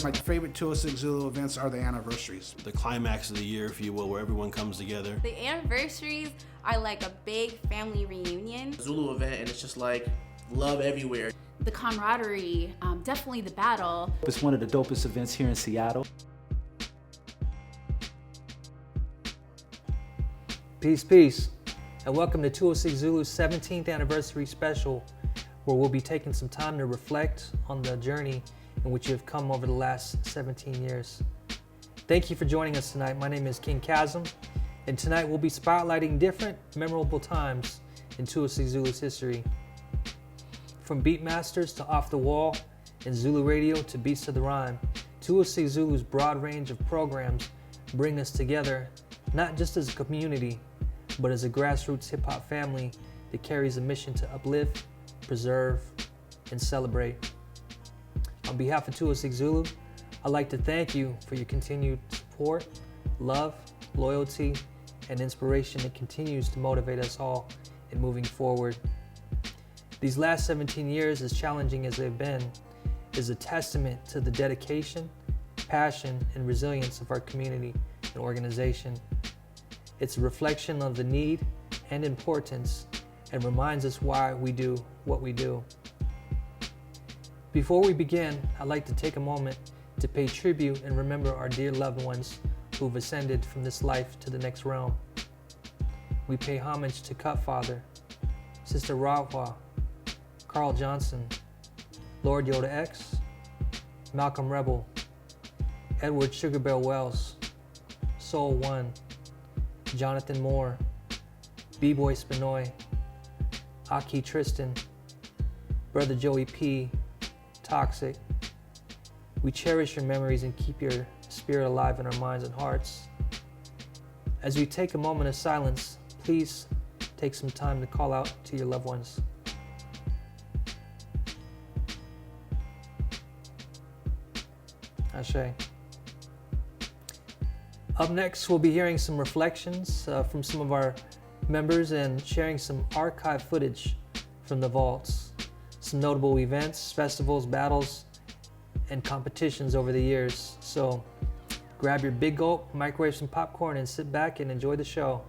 My favorite 206 Zulu events are the anniversaries. The climax of the year, if you will, where everyone comes together. The anniversaries are like a big family reunion. Zulu event, and it's just like love everywhere. The camaraderie, definitely the battle. It's one of the dopest events here in Seattle. Peace, peace, and welcome to 206 Zulu's 17th anniversary special, where we'll be taking some time to reflect on the journey in which you have come over the last 17 years. Thank you for joining us tonight. My name is King Khazm, and tonight we'll be spotlighting different memorable times in 206 Zulu's history. From Beatmasters to Off the Wall and Zulu Radio to Beats of the Rhyme, 206 Zulu's broad range of programs bring us together not just as a community, but as a grassroots hip-hop family that carries a mission to uplift, preserve, and celebrate. On behalf of 206 Zulu, I'd like to thank you for your continued support, love, loyalty, and inspiration that continues to motivate us all in moving forward. These last 17 years, as challenging as they've been, is a testament to the dedication, passion, and resilience of our community and organization. It's a reflection of the need and importance and reminds us why we do what we do. Before we begin, I'd like to take a moment to pay tribute and remember our dear loved ones who've ascended from this life to the next realm. We pay homage to Cutfather, Sister Rahwa, Carl Johnson, Lord Yoda X, Malcolm Rebel, Edward Sugarbell Wells, Soul One, Jonathan Moore, B-Boy Spinoy, Aki Tristan, Brother Joey P, Toxic. We cherish your memories and keep your spirit alive in our minds and hearts. As we take a moment of silence, please take some time to call out to your loved ones. Ashe. Up next, we'll be hearing some reflections from some of our members and sharing some archive footage from the vaults, some notable events, festivals, battles, and competitions over the years. So grab your big gulp, microwave some popcorn, and sit back and enjoy the show.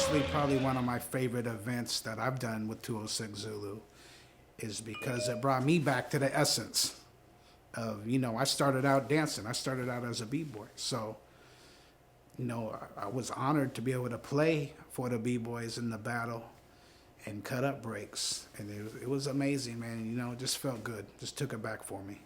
honestly probably one of my favorite events that I've done with 206 Zulu is because it brought me back to the essence of, I started out dancing. I started out as a b-boy. So, I was honored to be able to play for the b-boys in the battle and cut up breaks. And it was amazing, man. It just felt good. Just took it back for me.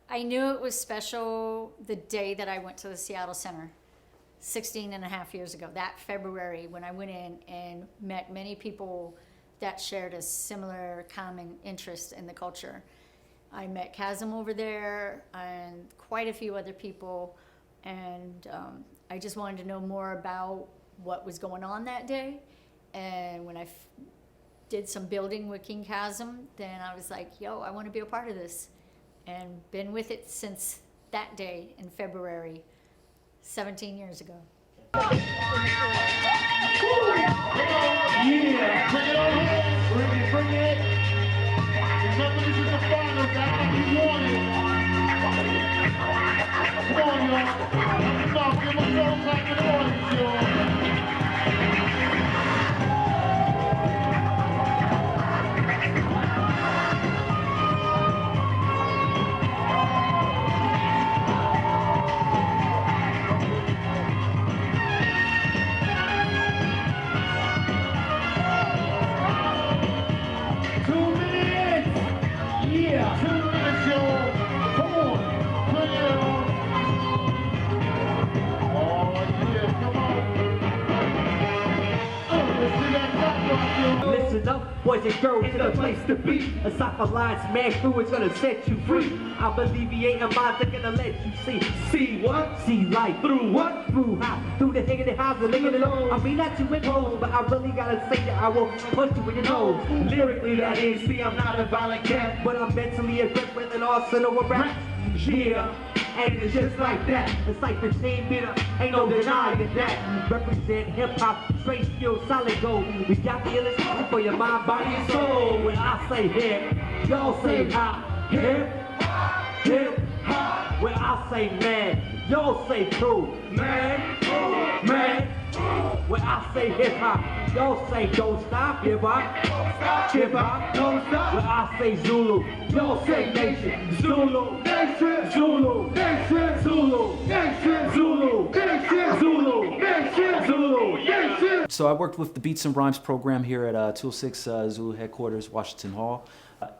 I knew it was special the day that I went to the Seattle Center 16 and a half years ago, that February, when I went in and met many people that shared a similar common interest in the culture. I met Khazm over there and quite a few other people, and I just wanted to know more about what was going on that day. And when I did some building with King Khazm, then I was like, yo, I want to be a part of this. And been with it since that day in February, 17 years ago. Yeah, bring it on home. Bring it. Remember, this is the finals. That's what we wanted. Come on, y'all. Let's go. Give us those like an audience, y'all. Listen up, boys and girls, to the place to be. A soccer line smash through, it's gonna set you free. I'm alleviating minds, they're gonna let you see. See what? See life. Through what? Through how? Through the hang of the house, the ling of the low. I mean, not to impose, but I really gotta say that I will punch you in your nose. Lyrically, that is, see, I'm not a violent cat, but I'm mentally equipped with an arsenal of raps. Yeah. And it's just like that. It's like the same bitter, ain't no denying that. Represent hip-hop, straight skill, solid gold. We got the illustration for your mind, body, and soul. When I say hip, y'all say hop. Hip, hip, hop. When I say man, y'all say true. Man, man, When I say hip hop, y'all say don't stop. Hip hop, hip hop, don't stop. When I say Zulu, y'all say nation. Zulu, nation. Zulu, nation. Zulu, nation. Zulu, nation. Zulu, nation. Zulu, nation. So I worked with the Beats and Rhymes program here at 206 Zulu headquarters, Washington Hall.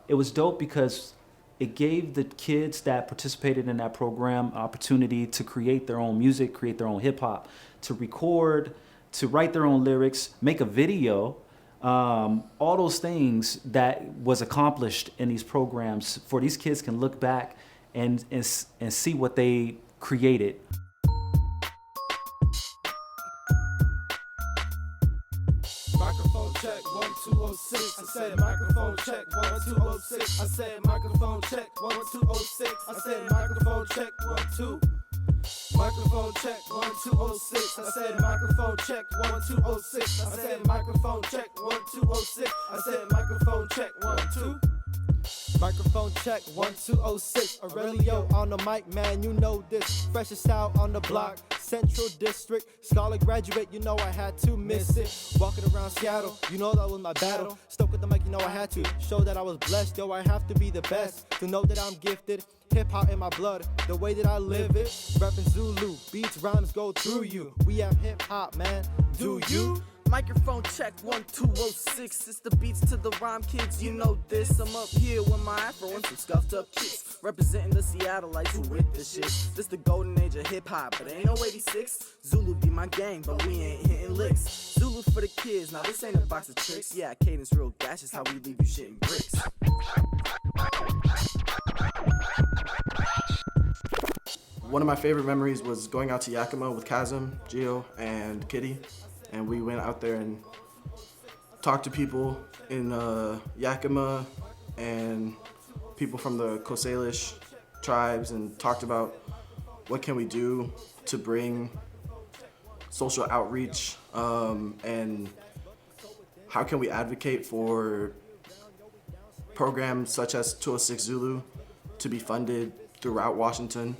It was dope because it gave the kids that participated in that program opportunity to create their own music, create their own hip hop, to record, to write their own lyrics, make a video, all those things that was accomplished in these programs for these kids can look back and see what they created. Microphone check, 1206. I said microphone check, 1206. I said microphone check, 1206. I said microphone check, 12. Microphone check, 1206. I said microphone check, 1206. I said microphone check, 1206. I said microphone check, 12. Microphone check, 1206. Aurelio on the mic, man, you know this. Freshest out on the block, Central District. Scholar graduate, you know I had to miss it. Walking around Seattle, you know that was my battle. Stuck with the mic, you know I had to. Show that I was blessed, yo, I have to be the best. To know that I'm gifted. Hip hop in my blood, the way that I live it. Rapping Zulu, beats, rhymes go through you. We have hip hop, man. Do you? Microphone check, 1206. It's the beats to the rhyme kids, you know this. I'm up here with my afro and some scuffed up kicks. Representing the Seattleites who with this shit. This the golden age of hip hop, but ain't no 86. Zulu be my gang, but we ain't hitting licks. Zulu for the kids, now this ain't a box of tricks. Yeah, cadence real gaseous, how we leave you shitting bricks. One of my favorite memories was going out to Yakima with Khazm, Gio, and Kitty. And we went out there and talked to people in Yakima and people from the Coast Salish tribes and talked about what can we do to bring social outreach and how can we advocate for programs such as 206 Zulu to be funded throughout Washington,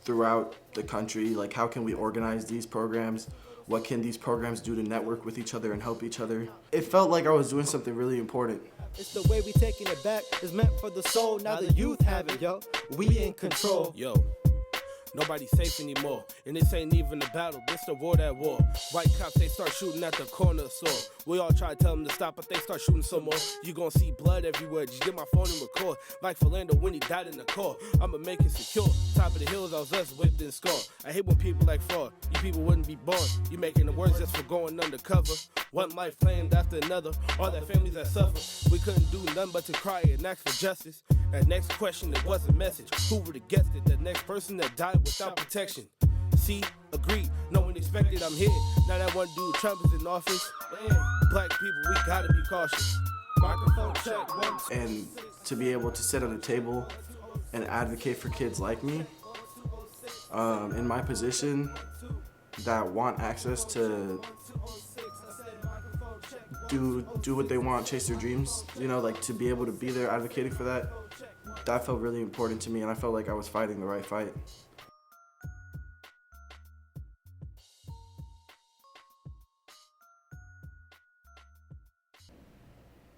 throughout the country. Like, how can we organize these programs? What can these programs do to network with each other and help each other? It felt like I was doing something really important. It's the way we taking it back. It's meant for the soul. Now the youth have it, yo. We in control. Yo. Nobody's safe anymore, and this ain't even a battle, this the world at war. White cops, they start shooting at the corner store. We all try to tell them to stop, but they start shooting some more. You gon' see blood everywhere, just get my phone and record. Like Philando when he died in the car, I'ma make it secure. Top of the hills, I was us whipped and scarred. I hate when people like fraud, you people wouldn't be born. You making the words just for going undercover. One life claimed after another, all that families that suffer. We couldn't do nothing but to cry and ask for justice. That next question, it was a message. Who would've guessed it? The next person that died without protection. See, agreed, no one expected I'm here. Now that one dude Trump is in office. Man, black people, we gotta be cautious. Microphone check, 1, 2. And to be able to sit at a table and advocate for kids like me in my position that want access to do what they want, chase their dreams, you know, like to be able to be there advocating for that, that felt really important to me, and I felt like I was fighting the right fight.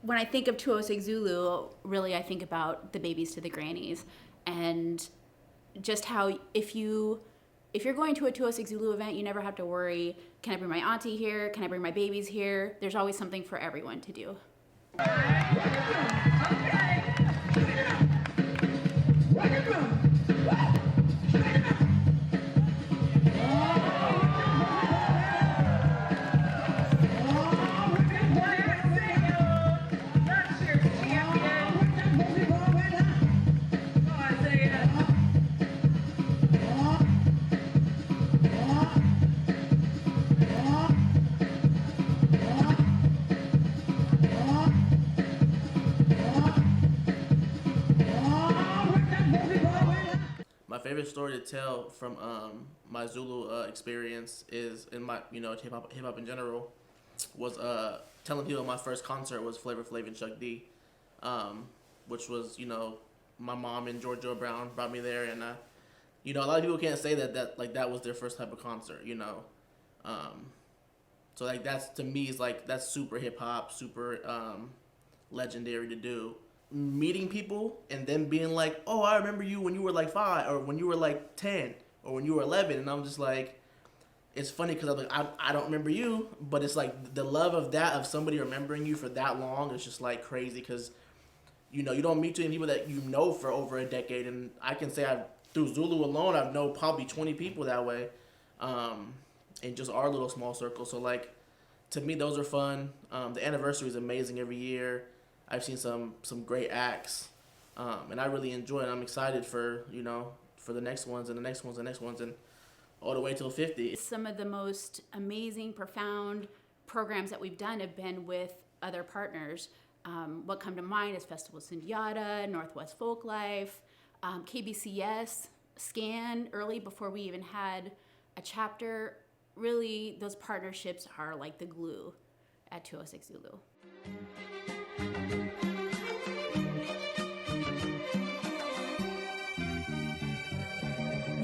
When I think of 206 Zulu, really I think about the babies to the grannies, and just how if you're going to a 206 Zulu event, you never have to worry, can I bring my auntie here? Can I bring my babies here? There's always something for everyone to do. My favorite story to tell from my Zulu experience is in my, hip hop in general, was telling people my first concert was Flavor Flav and Chuck D, which was, my mom and Georgio Brown brought me there, and a lot of people can't say that was their first type of concert, So like that's, to me, is like, that's super hip hop, super legendary to do. Meeting people and then being like, oh, I remember you when you were like 5 or when you were like 10 or when you were 11, and I'm just like, it's funny because I'm like, I don't remember you, but it's like the love of that, of somebody remembering you for that long, is just like crazy, because you know, you don't meet too many people that you know for over a decade, and I can say through Zulu alone, I've known probably 20 people that way, in just our little small circle. So like, to me, those are fun. The anniversary is amazing every year. I've seen some great acts, and I really enjoy it. I'm excited for, you know, for the next ones and the next ones and the next ones, and all the way till 50. Some of the most amazing, profound programs that we've done have been with other partners. What come to mind is Festival Syndiata, Northwest Folklife, KBCS, Scan, early before we even had a chapter. Really, those partnerships are like the glue at 206 Zulu.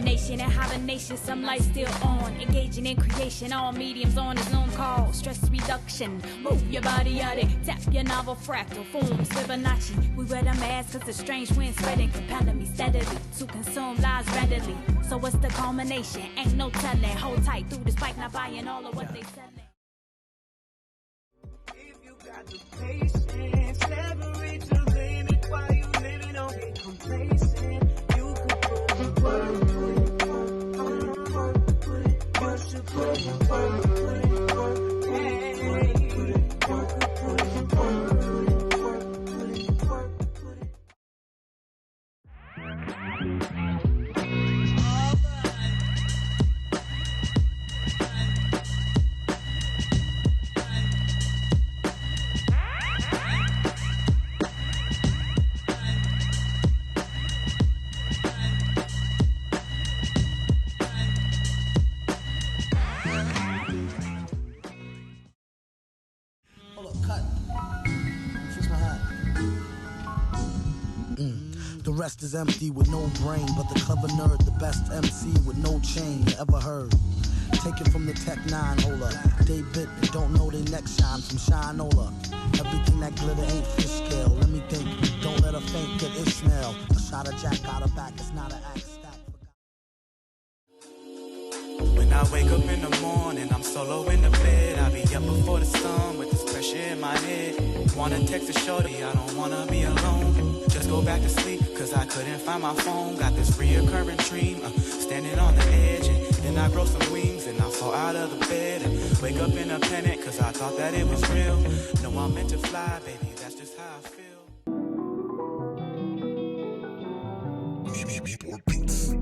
Nation and hibernation, some light still on. Engaging in creation, all mediums on a Zoom call. Stress reduction, move your body out it. Tap your novel fractal forms, Fibonacci. We wear the mask cause the strange wind spreading, compelling me steadily to consume lies readily. So what's the culmination? Ain't no telling. Hold tight through the spike, not buying all of what they selling. If you got the patience, never reach your limit while you living on it complacent. You could put the work. The rest is empty with no brain, but the clever nerd, the best MC with no chain you ever heard. Take it from the Tech 9-holer. They bit and don't know they neck shine from Shinola. Everything that glitter ain't fish scale. Let me think, don't let her faint, get Ishmael. A shot of Jack got her back, it's not an axe stack. When I wake up in the morning, I'm solo in the bed. I be up before the sun with this pressure in my head. Wanna text a shorty, I don't wanna be alone. Just go back to sleep, cause I couldn't find my phone. Got this reoccurring dream, standing on the edge. And then I grow some wings and I fall out of the bed. And wake up in a panic, cause I thought that it was real. No, I'm meant to fly, baby, that's just how I feel. Neebor Beats.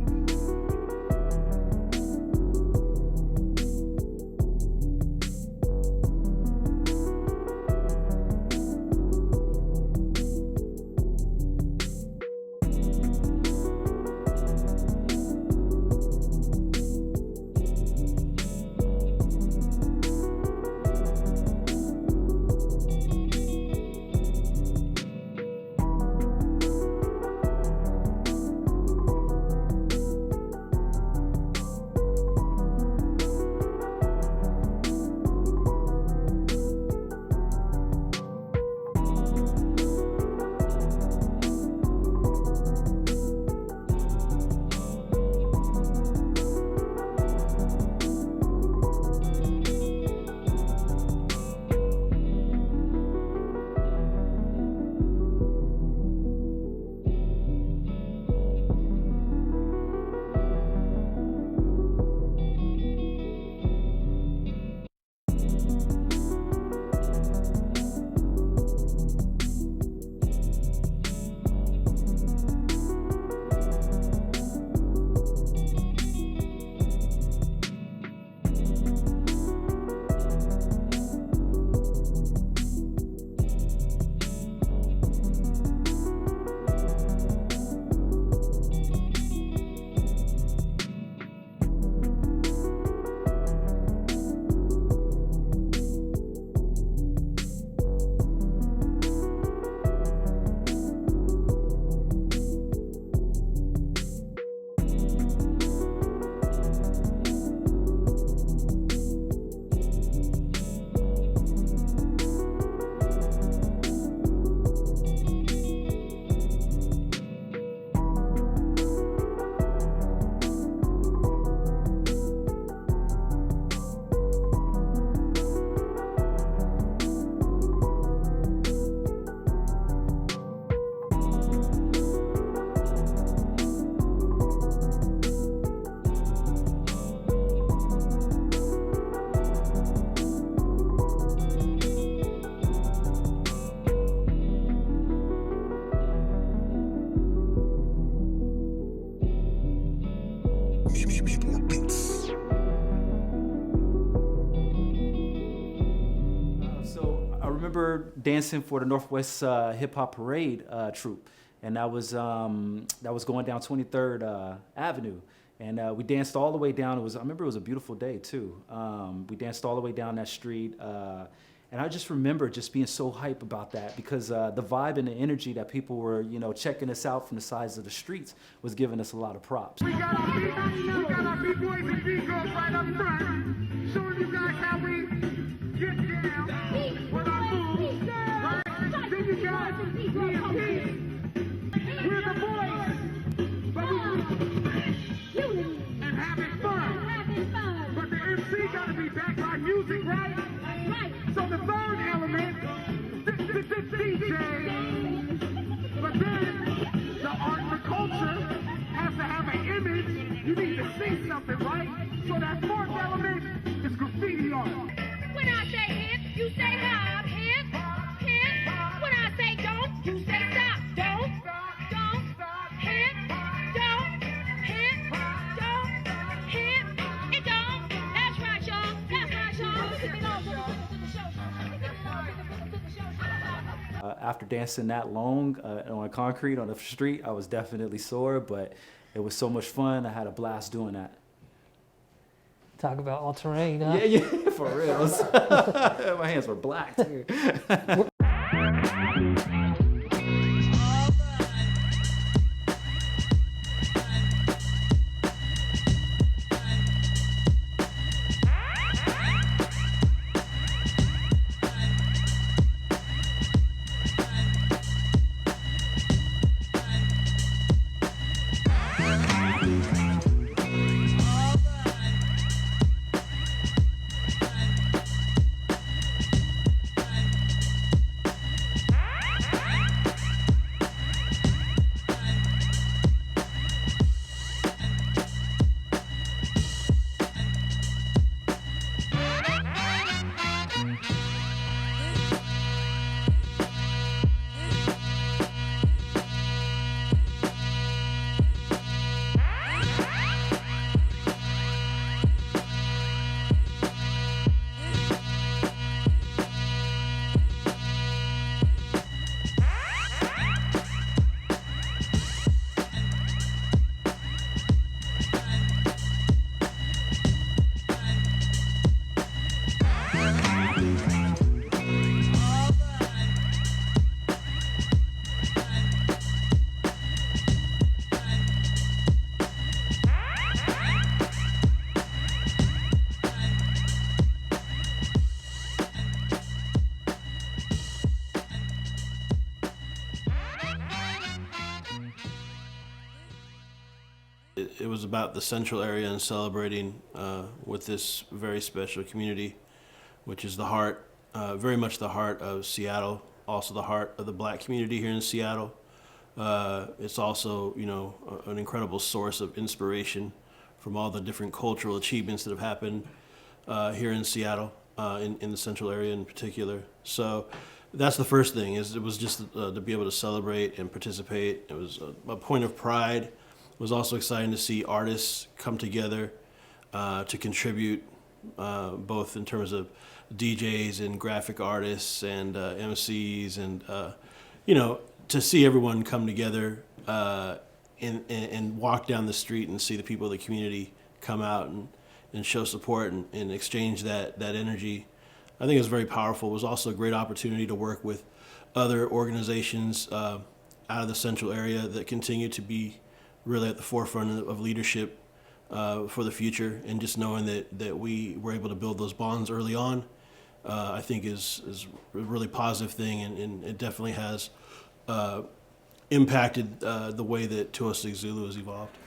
remember dancing for the Northwest Hip Hop Parade troupe, and that was going down 23rd Avenue. And we danced all the way down. I remember it was a beautiful day too. We danced all the way down that street. And I just remember just being so hype about that because the vibe and the energy that people were, checking us out from the sides of the streets was giving us a lot of props. We got our B-boys and B-girls right up front, showing you guys how we get down with our moves, right? Then you got me and Pete. We're the boys, but and having fun. But the MC got to be backed by music, right? So the third element, DJ, but then the art and the culture has to have an image. You need to see something, right? So that fourth element is graffiti art. When I say hip, you say hop. Hip, hip. When I say don't, you say stop. Don't, hip, don't, hip, and don't. That's right, y'all. That's right, y'all. After dancing that long on concrete on the street, I was definitely sore, but it was so much fun. I had a blast doing that. Talk about all terrain, huh? Yeah, for real. My hands were black too. It was about the central area and celebrating with this very special community, which is the heart, very much the heart of Seattle, also the heart of the black community here in Seattle. It's also, an incredible source of inspiration from all the different cultural achievements that have happened here in Seattle, in the central area in particular. So that's the first thing, it was just to be able to celebrate and participate. It was a point of pride. It was also exciting to see artists come together to contribute, both in terms of DJs and graphic artists and MCs, and to see everyone come together and walk down the street and see the people of the community come out and show support and exchange that energy. I think it was very powerful. It was also a great opportunity to work with other organizations out of the central area that continue to be really at the forefront of leadership for the future, and just knowing that we were able to build those bonds early on, I think is a really positive thing, and it definitely has impacted the way that 206 Zulu has evolved.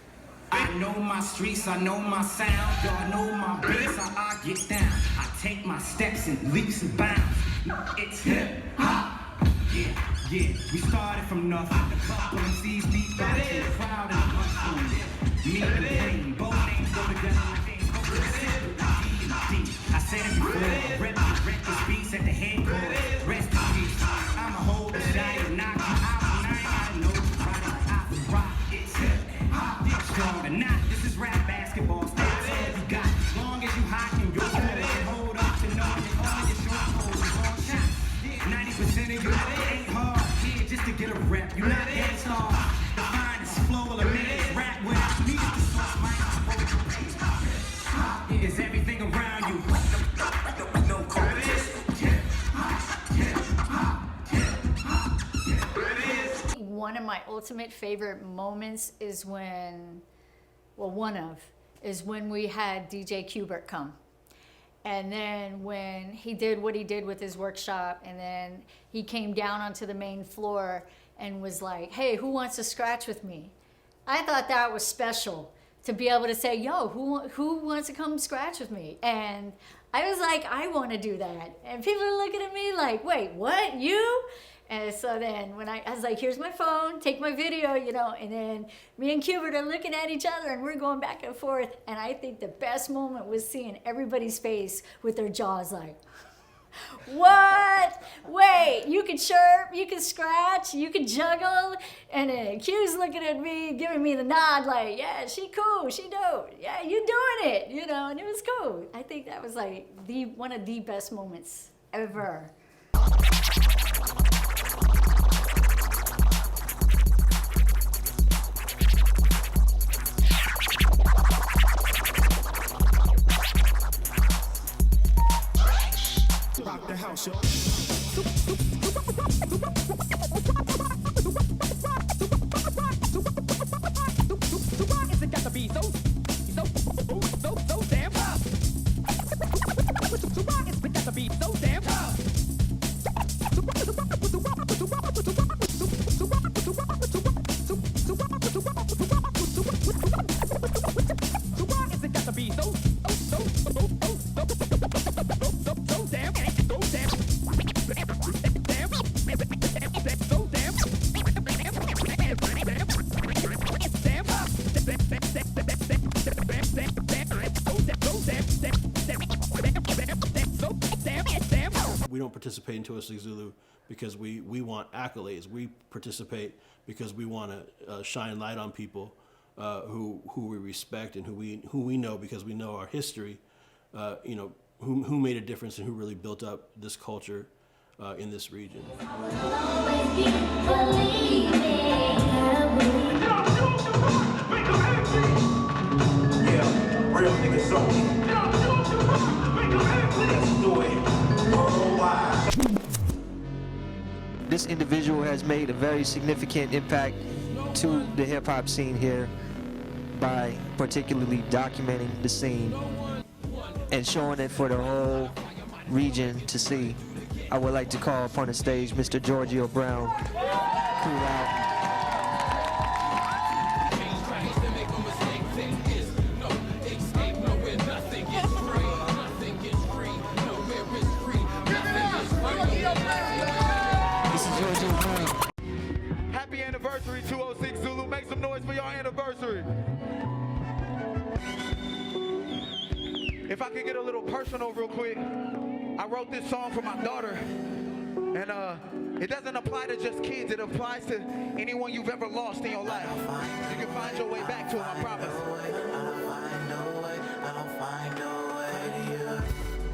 I know my streets, I know my sound, y'all know my bass, I get down. I take my steps and leaps and bounds. It's hip hop. Yeah, we started from nothing. A couple MCs beat by the crowd and the mushroom. Me and Payne, both names go together. I said it before, rep the beats at the headquarters. Rest in peace. I'ma hold the shot and knock you out. I know I rock. It's hip hop. Strong or not, this is rap basketball. That's all you got. As long as you hot and you're good, hold up to know that all your short holes is on shot. Presenting you, it ain't hard here just to get a rep. You not that star. The finest flow of a minute's rap without me. It's the source, man. Is everything around you? No competition. One of my ultimate favorite moments is when, is when we had DJ Qbert come. And then when he did what he did with his workshop, and then he came down onto the main floor and was like, hey, who wants to scratch with me? I thought that was special to be able to say, yo, who wants to come scratch with me? And I was like, I want to do that. And people are looking at me like, wait, what, you? And so then when I was like, here's my phone, take my video, you know, and then me and Qbert are looking at each other and we're going back and forth. And I think the best moment was seeing everybody's face with their jaws like, what? Wait, you can chirp, you can scratch, you can juggle. And then Q's looking at me, giving me the nod like, yeah, she cool, she dope. Yeah, you doing it, you know, and it was cool. I think that was like one of the best moments ever. Rock the house, yo. Is it got to be so damn tough? It's got to be so damn tough. Is it got to be so We don't participate in 206 Zulu because we want accolades. We participate because we want to shine light on people who we respect and who we know because we know our history. You know, who made a difference and who really built up this culture in this region. Yeah, real niggas only. Let's do it. Worldwide. This individual has made a very significant impact to the hip-hop scene here by particularly documenting the scene and showing it for the whole region to see. I would like to call upon the stage Mr. Georgio Brown. Coolout. Happy anniversary, 206 Zulu. Make some noise for your anniversary. If I could get a little personal real quick, I wrote this song for my daughter. And it doesn't apply to just kids, it applies to anyone you've ever lost in your life. You can find your way back to them, I promise.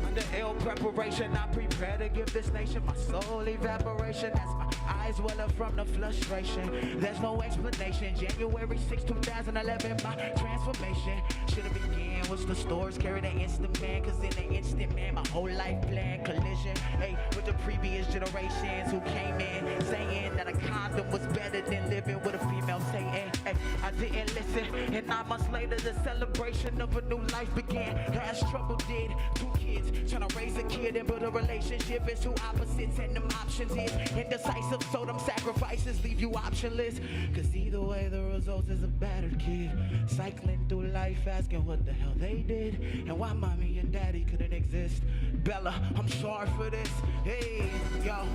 Under ill preparation, I prepare to give this nation my soul evaporation. That's my eyes well up from the frustration. There's no explanation. January 6, 2011, my transformation should have began. Was the stores carry the instant man? Cause in the instant man, my whole life plan collision. Hey, with the previous generations who came in saying that a condom was better than living with a female Satan. Hey, I didn't listen, and 9 months later, the celebration of a new life began. As trouble did, 2 kids trying to raise a kid and build a relationship. It's 2 opposites, and them options is indecisive. So them sacrifices leave you optionless. Cause either way, the result is a battered kid cycling through life asking what the hell they did and why mommy and daddy couldn't exist. Bella, I'm sorry for this. Hey, yo,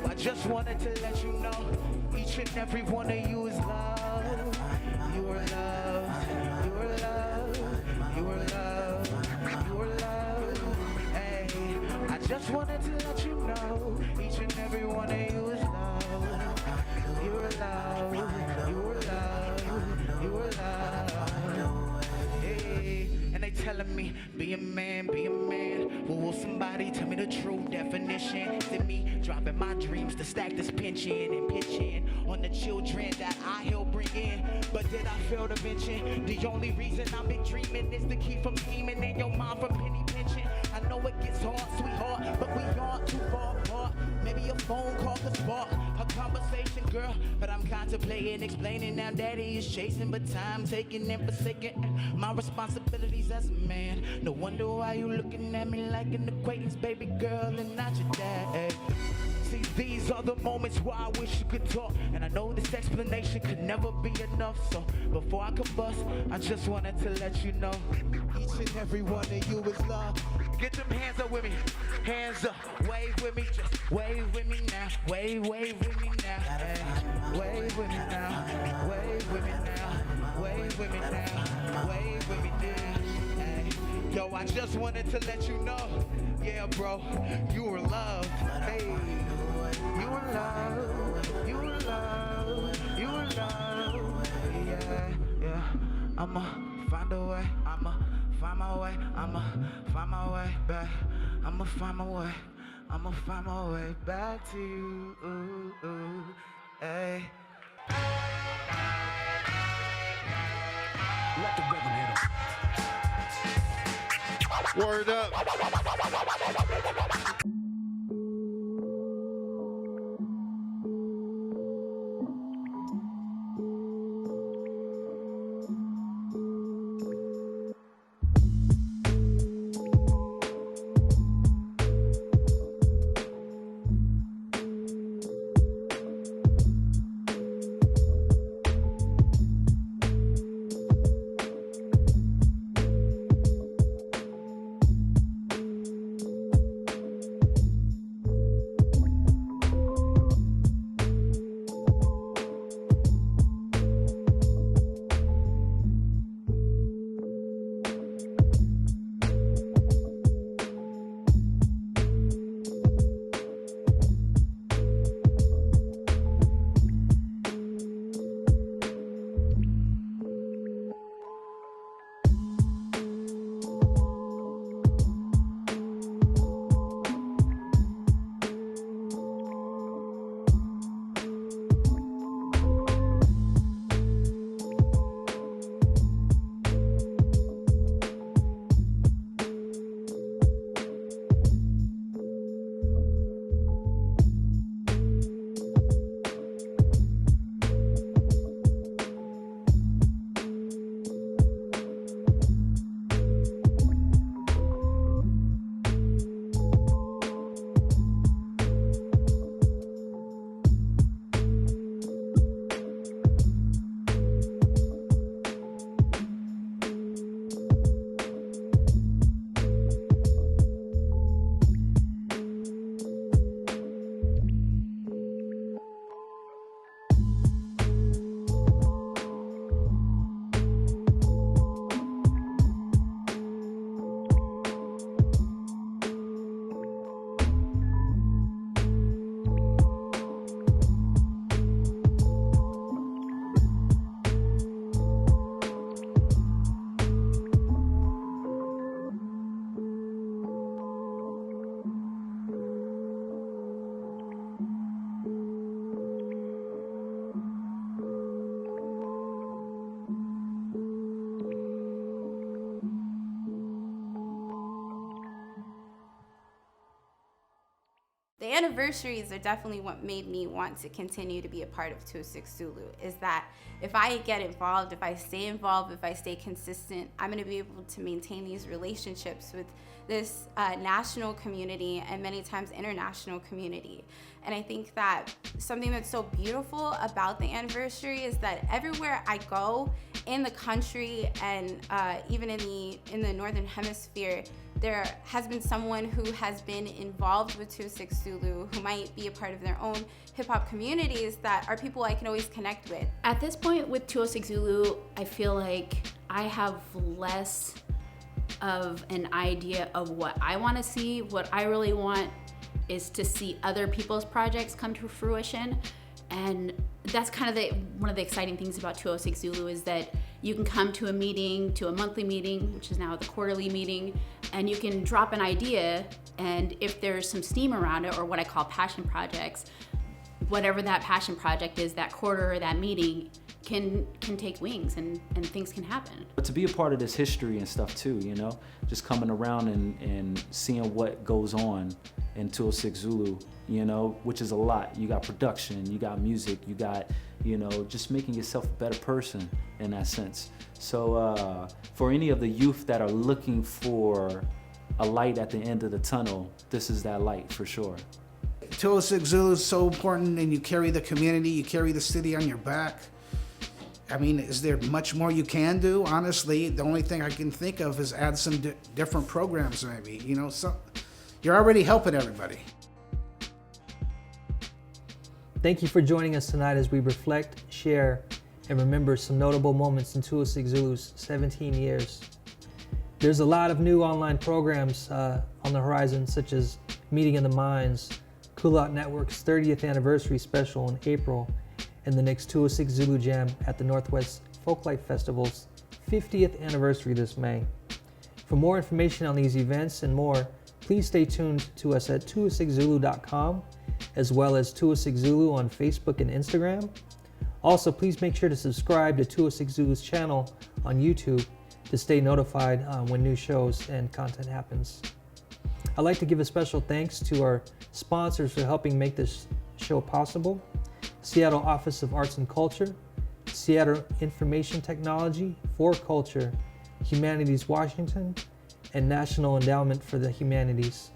I just wanted to let you know each and every one of you is loved. You are loved. You are loved. You are loved. You are loved. Hey, I just wanted to let you know each and every one of you is loved. You are loved. You are loved. You are loved. Hey, and they telling me, be a man, be a man. Well, will somebody tell me the true definition? Is it me dropping my dreams to stack this pension and pitch in on the children that I help bring in. But did I fail to mention the only reason I've been dreaming is to keep from scheming in your mind from penny pinching? I know it gets hard, sweetheart, but we aren't too far apart. Maybe a phone call could spark a conversation, girl. But I'm contemplating, explaining now daddy is chasing, but time taking and forsaking my responsibilities as a man. No wonder why you looking at me like an acquaintance, baby girl, and not your dad. See, these are the moments where I wish you could talk, and I know this explanation could never be enough. So before I combust, I just wanted to let you know each and every one of you is loved. Get them hands up with me, hands up, wave with me, just wave with me now, wave with me now, hey. Wave with me now, wave with me now, wave with me now, wave with me now, hey. Yo, I just wanted to let you know, yeah, bro, you were loved, hey. You were loved, you were loved, you were loved, yeah, yeah. I'ma find a way, I'ma find my way, I'ma find my way back, I'ma find my way, I'ma find my way back to you, ooh, ooh, hey. Let the rhythm hit 'em. Word up. The anniversaries are definitely what made me want to continue to be a part of 206 Zulu, is that if I get involved, if I stay involved, if I stay consistent, I'm going to be able to maintain these relationships with this national community and many times international community. And I think that something that's so beautiful about the anniversary is that everywhere I go in the country and even in the Northern Hemisphere, there has been someone who has been involved with 206 Zulu, who might be a part of their own hip-hop communities that are people I can always connect with. At this point with 206 Zulu, I feel like I have less of an idea of what I want to see. What I really want is to see other people's projects come to fruition. And that's kind of one of the exciting things about 206 Zulu is that you can come to a meeting, to a monthly meeting, which is now the quarterly meeting, and you can drop an idea, and if there's some steam around it, or what I call passion projects, whatever that passion project is, that quarter or that meeting can take wings and things can happen. But to be a part of this history and stuff too, you know, just coming around and seeing what goes on in 206 Zulu, you know, which is a lot. You got production, you got music, you got, you know, just making yourself a better person in that sense. So for any of the youth that are looking for a light at the end of the tunnel, this is that light for sure. 206 Zulu is so important, and you carry the community, you carry the city on your back. I mean, is there much more you can do? Honestly, the only thing I can think of is add some different programs maybe, you know, so you're already helping everybody. Thank you for joining us tonight as we reflect, share, and remember some notable moments in 206 Zulu's 17 years. There's a lot of new online programs on the horizon, such as Meeting in the Minds, Coolout Network's 30th anniversary special in April, and the next 206 Zulu Jam at the Northwest Folklife Festival's 50th anniversary this May. For more information on these events and more, please stay tuned to us at 206zulu.com, as well as 206 Zulu on Facebook and Instagram. Also, please make sure to subscribe to 206 Zulu's channel on YouTube to stay notified when new shows and content happens. I'd like to give a special thanks to our sponsors for helping make this show possible: Seattle Office of Arts and Culture, Seattle Information Technology for Culture, Humanities Washington, and National Endowment for the Humanities.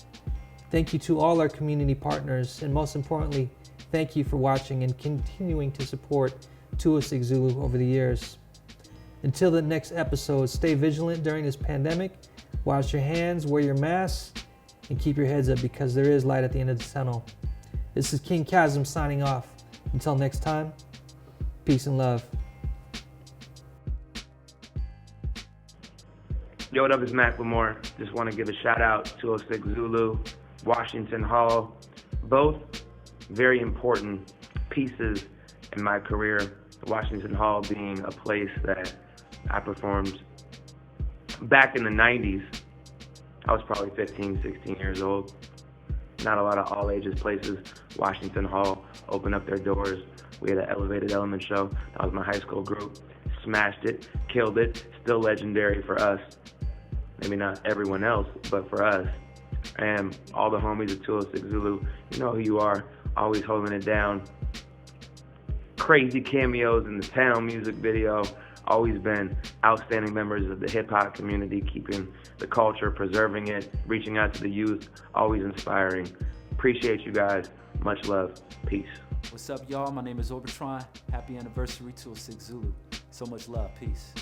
Thank you to all our community partners, and most importantly, thank you for watching and continuing to support 206 Zulu over the years. Until the next episode, stay vigilant during this pandemic, wash your hands, wear your masks, and keep your heads up because there is light at the end of the tunnel. This is King Khazm signing off. Until next time, peace and love. Yo, what up, it's Mac Lamore. Just want to give a shout out to 206 Zulu, Washington Hall. Both very important pieces in my career. Washington Hall being a place that I performed back in the 90s. I was probably 15, 16 years old. Not a lot of all ages places. Washington Hall opened up their doors. We had an Elevated Element show. That was my high school group. Smashed it, killed it. Still legendary for us. Maybe not everyone else, but for us. And all the homies at 206 Zulu, you know who you are. Always holding it down. Crazy cameos in the Town music video. Always been outstanding members of the hip-hop community, keeping the culture, preserving it, reaching out to the youth, always inspiring. Appreciate you guys. Much love. Peace. What's up, y'all? My name is Orbitron. Happy anniversary 206 Zulu. So much love. Peace.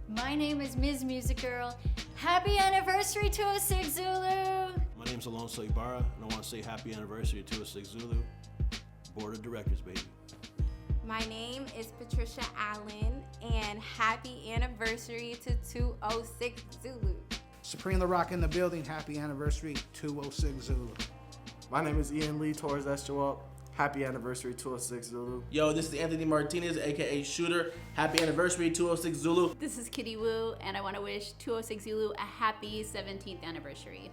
My name is Ms. Music Girl. Happy anniversary 206 Zulu! My name's Alonzo Ybarra, and I want to say happy anniversary to 206 Zulu. Board of Directors, baby. My name is Patricia Allen, and happy anniversary to 206 Zulu. Supreme the Rock in the building. Happy anniversary 206 Zulu. My name is Ian Lee Torres Estual. Happy anniversary 206 Zulu. Yo, this is Anthony Martinez, aka Shooter. Happy anniversary 206 Zulu. This is Kitty Wu, and I want to wish 206 Zulu a happy 17th anniversary.